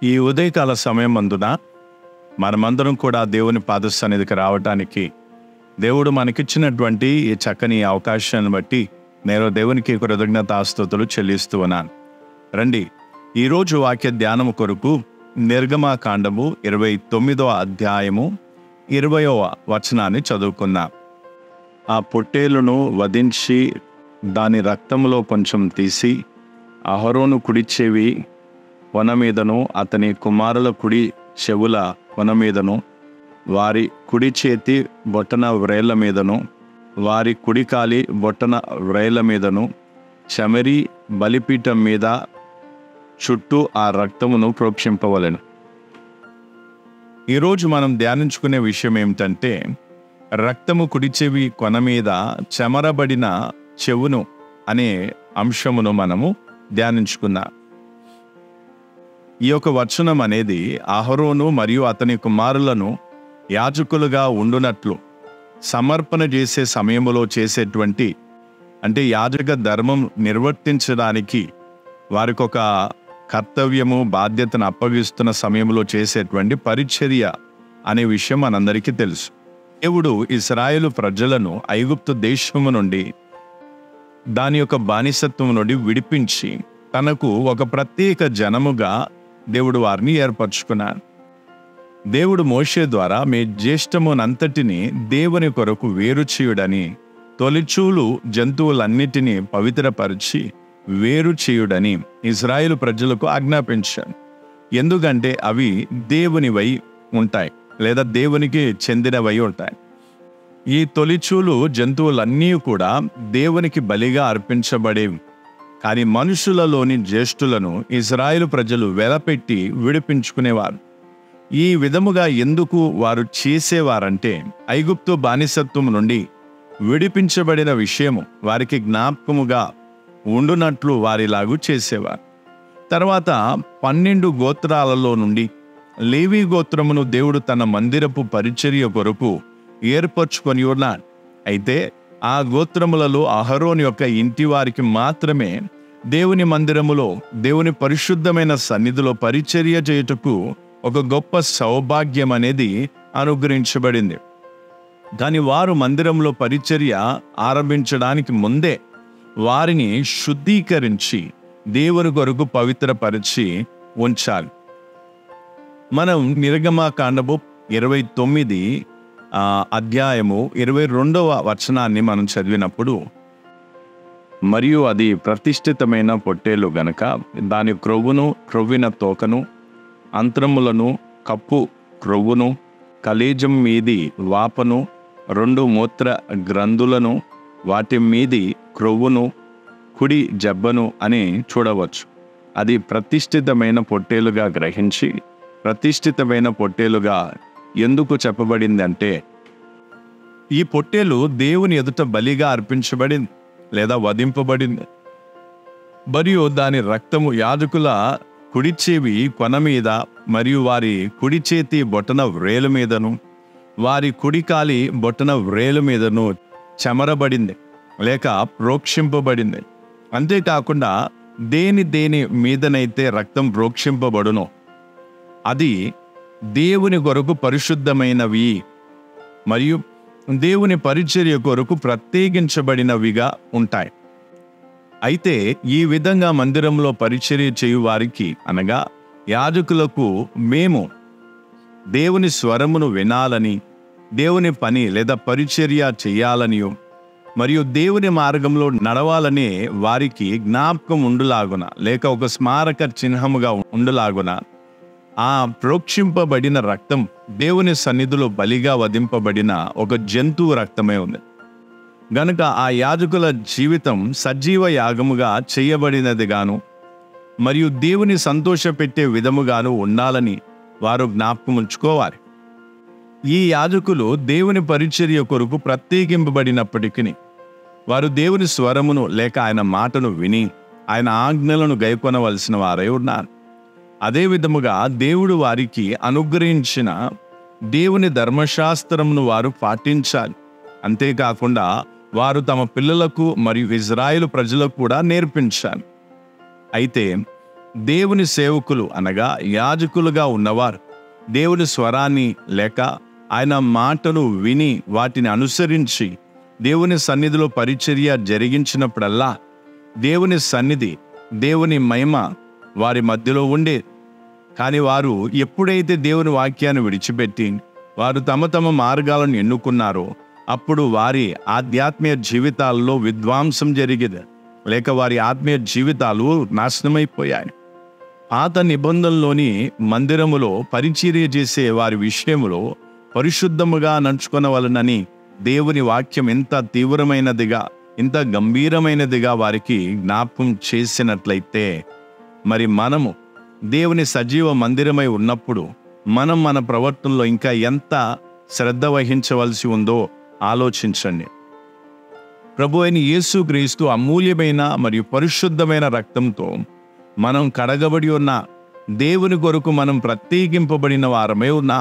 ఈ ఉదయకాల సమయం అందున మనమందరం కూడా దేవుని పాద సన్నిధికి రావటానికి దేవుడు మనకిచ్చినటువంటి ఈ చక్కని అవకాశాన్ని బట్టి నేను దేవునికి కృతజ్ఞతాస్తుతులు చెల్లిస్తూ ఉన్నాను. రండి, ఈరోజు వాక్య ధ్యానము కొరకు నిర్గమాకాండము 29వ అధ్యాయము 20వ వచనాన్ని చదువుకుందాం. ఆ పొట్టేలును వధించి దాని రక్తంలో కొంచెం తీసి అహరోను కుడి చెవి కొన మీదను అతని కుమారుల కుడి చెవుల కొన మీదను వారి కుడి చేతి బొట్టన వ్రేళ్ల మీదను వారి కుడి కాలి బొట్టన వ్రేళ్ల మీదను చమరి బలిపీఠం మీద చుట్టూ ఆ రక్తమును ప్రోక్షింపవలెను. ఈరోజు మనం ధ్యానించుకునే విషయం ఏమిటంటే, రక్తము కుడి చెవి కొన మీద చెమరబడిన చెవును అనే అంశమును మనము ధ్యానించుకున్నాం. ఈ యొక్క వచనం అనేది అహరోను మరియు అతని కుమారులను యాజకులుగా ఉండునట్లు సమర్పణ చేసే సమయంలో చేసేటువంటి, అంటే యాజక ధర్మం నిర్వర్తించడానికి వారికి ఒక కర్తవ్యము బాధ్యతను అప్పగిస్తున్న సమయంలో చేసేటువంటి పరిచర్య అనే విషయం మనందరికీ తెలుసు. దేవుడు ఇశ్రాయేలు ప్రజలను ఐగుప్తు దేశము నుండి, దాని యొక్క బానిసత్వం నుండి విడిపించి తనకు ఒక ప్రత్యేక జనముగా దేవుడు వారిని ఏర్పరచుకున్నాడు. దేవుడు మోషే ద్వారా మీ జ్యేష్ఠమునంతటిని దేవుని కొరకు వేరు చేయుడని, తొలిచూలు జంతువులన్నిటినీ పవిత్రపరిచి వేరు చేయుడని ఇశ్రాయేలు ప్రజలకు ఆజ్ఞాపించాడు. ఎందుకంటే అవి దేవునివై ఉంటాయి లేదా దేవునికి చెందినవై ఉంటాయి. ఈ తొలిచూలు జంతువులన్నీ కూడా దేవునికి బలిగా అర్పించబడేవి. కానీ మనుషులలోని జ్యేష్ఠులను ఇశ్రాయేలు ప్రజలు వెలపెట్టి విడిపించుకునేవారు. ఈ విధముగా ఎందుకు వారు చేసేవారంటే, ఐగుప్తు బానిసత్వం నుండి విడిపించబడిన విషయము వారికి జ్ఞాపకముగా ఉండునట్లు వారిలాగు చేసేవారు. తర్వాత 12 గోత్రాలలో నుండి లేవీ గోత్రమును దేవుడు తన మందిరపు పరిచర్య కొరకు ఏర్పరచుకొని ఉన్నాడు. అయితే ఆ గోత్రములలో అహరోను యొక్క ఇంటి వారికి మాత్రమే దేవుని మందిరములో, దేవుని పరిశుద్ధమైన సన్నిధిలో పరిచర్య చేయుటకు ఒక గొప్ప సౌభాగ్యం అనేది అనుగ్రహించబడింది. కానీ వారు మందిరంలో పరిచర్య ఆరంభించడానికి ముందే వారిని శుద్ధీకరించి దేవుని కొరకు పవిత్రపరిచి ఉంచాలి. మనం నిర్గమాకాండము 29 అధ్యాయము 22వ వచనాన్ని మనం చదివినప్పుడు, మరియు అది ప్రతిష్ఠితమైన పొట్టేలు గనక దాని క్రొవ్వును, క్రొవ్విన తోకను, అంత్రములను, కప్పు క్రొవ్వును, కలేజం మీది వాపను, 2 మూత్ర గ్రంథులను, వాటి మీది క్రొవ్వును, కుడి జబ్బను అని చూడవచ్చు. అది ప్రతిష్ఠితమైన పొట్టేలుగా గ్రహించి, ప్రతిష్ఠితమైన పొట్టేలుగా ఎందుకు చెప్పబడింది అంటే, ఈ పొట్టేలు దేవుని ఎదుట బలిగా అర్పించబడింది లేదా వధింపబడింది. మరియు దాని రక్తము యాజకుల కుడి చెవి కొన మీద మరియు వారి కుడి చేతి బొటన వ్రేలు మీదను వారి కుడి కాలి బొటన వ్రేలు మీదను చెమరబడింది లేక ప్రోక్షింపబడింది. అంతేకాకుండా దేని మీదనైతే రక్తం ప్రోక్షింపబడునో అది దేవుని కొరకు పరిశుద్ధమైనవి మరియు దేవుని పరిచర్య కొరకు ప్రత్యేకించబడినవిగా ఉంటాయి. అయితే ఈ విధంగా మందిరంలో పరిచర్య చేయు వారికి, అనగా యాజకులకు, మేము దేవుని స్వరమును వినాలని, దేవుని పని లేదా పరిచర్య చేయాలనియో మరియు దేవుని మార్గంలో నడవాలనే వారికి జ్ఞాపకం ఉండులాగున లేక ఒక స్మారక చిహ్నముగా ఉండులాగున ఆ ప్రోక్షింపబడిన రక్తం దేవుని సన్నిధిలో బలిగా వధింపబడిన ఒక జంతువు రక్తమే ఉంది. గనుక ఆ యాజకుల జీవితం సజీవ యాగముగా చేయబడినదిగాను మరియు దేవుని సంతోషపెట్టే విధముగాను ఉండాలని వారు జ్ఞాపకం ఉంచుకోవాలి. ఈ యాజకులు దేవుని పరిచర్య కొరకు ప్రత్యేకింపబడినప్పటికీ వారు దేవుని స్వరమును లేక ఆయన మాటను విని ఆయన ఆజ్ఞలను గైకొనవలసిన వారై ఉన్నారు. అదే విధముగా దేవుడు వారికి అనుగ్రహించిన దేవుని ధర్మశాస్త్రమును వారు పాటించాలి. అంతేకాకుండా వారు తమ పిల్లలకు మరియు ఇజ్రాయేలు ప్రజలకు కూడా నేర్పించాలి. అయితే దేవుని సేవకులు అనగా యాజకులుగా ఉన్నవారు దేవుని స్వరాన్ని లేక ఆయన మాటలు విని వాటిని అనుసరించి దేవుని సన్నిధిలో పరిచర్య జరిగించినప్పుడల్లా దేవుని సన్నిధి, దేవుని మహిమ వారి మధ్యలో ఉండే. కానీ వారు ఎప్పుడైతే దేవుని వాక్యాన్ని విడిచిపెట్టి వారు తమ తమ మార్గాలను ఎన్నుకున్నారో అప్పుడు వారి ఆధ్యాత్మిక జీవితాల్లో విధ్వంసం జరిగేది, లేక వారి ఆత్మీయ జీవితాలు నాశనమైపోయాయి. పాత నిబంధనలోని మందిరములో పరిచర్య చేసే వారి విషయములో పరిశుద్ధముగా నడుచుకొనవలనని దేవుని వాక్యం ఎంత తీవ్రమైనదిగా, ఇంత గంభీరమైనదిగా వారికి జ్ఞాపకం చేసినట్లయితే, మరి మనము దేవుని సజీవ మందిరమై ఉన్నప్పుడు మనం మన ప్రవర్తనలో ఇంకా ఎంత శ్రద్ధ వహించవలసి ఉందో ఆలోచించండి. ప్రభు అయిన యేసుక్రీస్తు అమూల్యమైన మరియు పరిశుద్ధమైన రక్తంతో మనం కడగబడి ఉన్నా, దేవుని కొరకు మనం ప్రత్యేకింపబడిన వారమే ఉన్నా.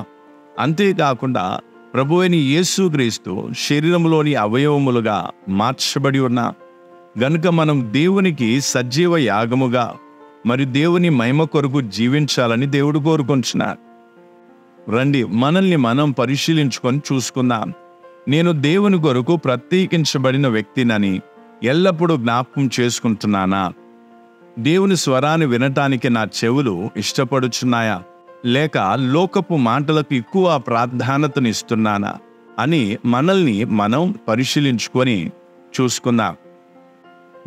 అంతేకాకుండా ప్రభు అయిన యేసుక్రీస్తు శరీరంలోని అవయవములుగా మార్చబడి ఉన్నా గనుక మనం దేవునికి సజీవ యాగముగా మరియు దేవుని మహిమ కొరకు జీవించాలని దేవుడు కోరుకుంటున్నాడు. రండి, మనల్ని మనం పరిశీలించుకొని చూసుకుందాం. నేను దేవుని కొరకు ప్రత్యేకించబడిన వ్యక్తినని ఎల్లప్పుడూ జ్ఞాపకం చేసుకుంటున్నానా? దేవుని స్వరాన్ని వినటానికి నా చెవులు ఇష్టపడుచున్నాయా, లేక లోకపు మాటలకు ఎక్కువ ప్రాధాన్యతనిస్తున్నానా అని మనల్ని మనం పరిశీలించుకొని చూసుకుందాం.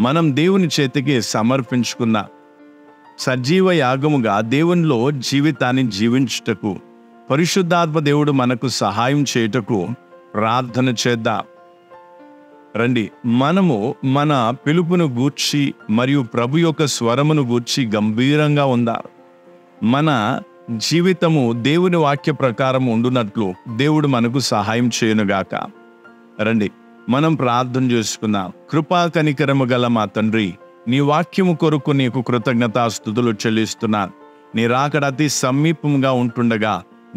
మనం దేవుని చేతికి సమర్పించుకున్న సజీవ యాగముగా దేవునిలో జీవితాన్ని జీవించుటకు పరిశుద్ధాత్మ దేవుడు మనకు సహాయం చేయుటకు ప్రార్థన చేద్దాం. రండి, మనము మన పిలుపును గూర్చి మరియు ప్రభు యొక్క స్వరమును గూర్చి గంభీరంగా ఉందాం. మన జీవితము దేవుని వాక్య ప్రకారం ఉండునట్లు దేవుడు మనకు సహాయం చేయునుగాక. రండి, మనం ప్రార్థన చేసుకుందాం. కృపా కనికరము గల మా తండ్రి, నీ వాక్యము కొరకు నీకు కృతజ్ఞతాస్తుతులు చెల్లిస్తున్నాను. నీ రాకడ అతి సమీపంగా ఉంటుండగా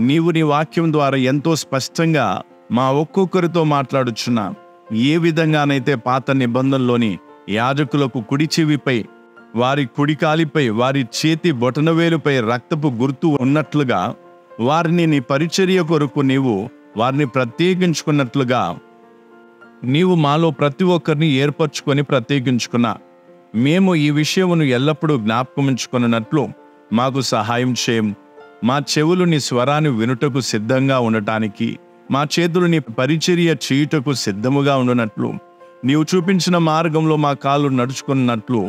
నీవు నీ వాక్యం ద్వారా ఎంతో స్పష్టంగా మా ఒక్కొక్కరితో మాట్లాడుచున్నా. ఏ విధంగానైతే పాత నిబంధనలోని యాజకులకు కుడి చెవిపై, వారి కుడికాలిపై, వారి చేతి బొటనవేలుపై రక్తపు గుర్తు ఉన్నట్లుగా వారిని నీ పరిచర్య కొరకు నీవు వారిని ప్రత్యేకించుకున్నట్లుగా నీవు మాలో ప్రతి ఒక్కరిని ఏర్పరచుకొని ప్రత్యేకించుకున్నా. మేము ఈ విషయమును ఎల్లప్పుడూ జ్ఞాపకమించుకున్నట్లు మాకు సహాయం చేయం. మా చెవులు నీ స్వరాన్ని వినుటకు సిద్ధంగా ఉండటానికి, మా చేతులు నీ పరిచర్య చేయుటకు సిద్ధముగా ఉండునట్లు, నీవు చూపించిన మార్గంలో మా కాళ్ళు నడుచుకున్నట్లు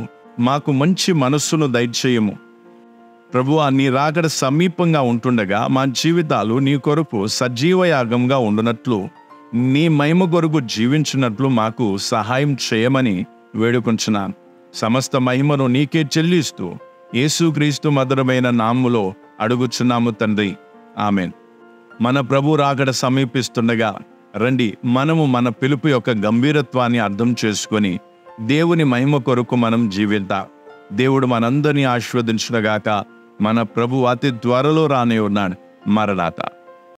మాకు మంచి మనస్సును దయచేయము. ప్రభువా, నీ రాకడ సమీపంగా ఉంటుండగా మా జీవితాలు నీ కొరకు సజీవ యాగంగా ఉండునట్లు, నీ మహిమ కొరకు జీవించినట్లు మాకు సహాయం చేయమని వేడుకొంచున్నాను. సమస్త మహిమను నీకే చెల్లిస్తూ యేసుక్రీస్తు మధురమైన నామములో అడుగుచున్నాము తండ్రి, ఆమెన్. మన ప్రభు రాకడ సమీపిస్తుండగా రండి, మనము మన పిలుపు యొక్క గంభీరత్వాన్ని అర్థం చేసుకొని దేవుని మహిమ కొరకు మనం జీవిద్దాం. దేవుడు మనందరినీ ఆశీర్వదించునుగాక. మన ప్రభు అతి త్వరలో రానే ఉన్నాడు. మరణాత.